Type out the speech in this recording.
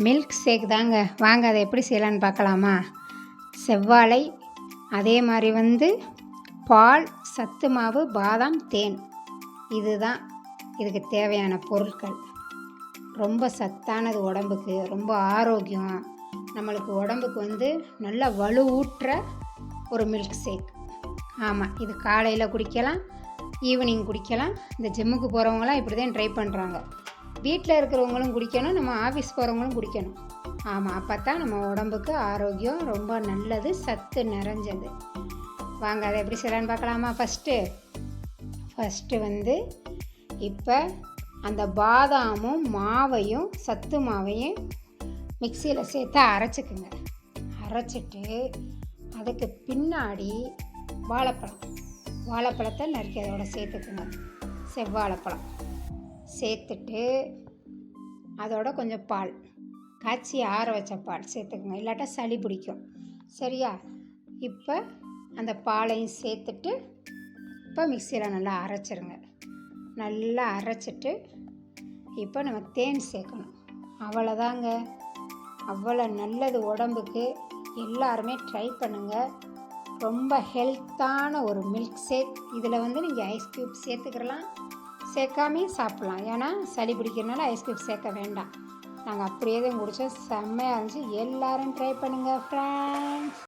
Milk shake தாங்க. வாங்க அதை எப்படி செய்யலான்னு பார்க்கலாமா? செவ்வாழை, அதே மாதிரி பால், சத்து மாவு, பாதாம், தேன். இதுதான் இதுக்கு தேவையான பொருட்கள். ரொம்ப சத்தானது உடம்புக்கு, ரொம்ப ஆரோக்கியம். நம்மளுக்கு உடம்புக்கு நல்ல வலுவூட்டுற ஒரு மில்க் ஷேக். ஆமாம், இது காலையில் குடிக்கலாம், ஈவினிங் குடிக்கலாம். இந்த ஜிம்முக்கு போகிறவங்களாம் இப்படி தான் ட்ரை பண்ணுறாங்க. வீட்டில் இருக்கிறவங்களும் குடிக்கணும், நம்ம ஆஃபீஸ் போகிறவங்களும் குடிக்கணும். ஆமாம், அப்போ தான் நம்ம உடம்புக்கு ஆரோக்கியம், ரொம்ப நல்லது, சத்து நிறைஞ்சது. வாங்க அதை எப்படி செய்யலான்னு பார்க்கலாமா? ஃபஸ்ட்டு இப்போ அந்த பாதாமும் மாவையும் சத்து மாவையும் மிக்சியில் சேர்த்து அரைச்சிக்குங்க. அரைச்சிட்டு அதுக்கு பின்னாடி வாழைப்பழத்தை நறுக்கி அதோட சேர்த்துக்குங்க. செவ்வாழைப்பழம் சேர்த்துட்டு அதோட கொஞ்சம் பால், காய்ச்சி ஆற வச்ச பால் சேர்த்துக்குங்க, இல்லாட்டா சளி பிடிக்கும். சரியா? இப்போ அந்த பாலையும் சேர்த்துட்டு இப்போ மிக்சியில் நல்லா அரைச்சிருங்க. நல்லா அரைச்சிட்டு இப்போ நம்ம தேன் சேர்க்கணும். அவ்வளோதாங்க. அவ்வளோ நல்லது உடம்புக்கு. எல்லாருமே ட்ரை பண்ணுங்கள். ரொம்ப ஹெல்த்தான ஒரு மில்க் ஷேக். இதில் நீங்கள் ஐஸ் க்யூப் சேர்த்துக்கிறலாம், சேர்க்காமே சாப்பிட்லாம். ஏன்னா சளி பிடிக்கிறதுனால ஐஸ் க்யூப் சேர்க்க வேண்டாம். நாங்கள் அப்படியே தான் குடித்தோம். செம்மையாக இருந்துச்சு. எல்லோரும் ட்ரை பண்ணுங்கள் ஃப்ரெண்ட்ஸ்.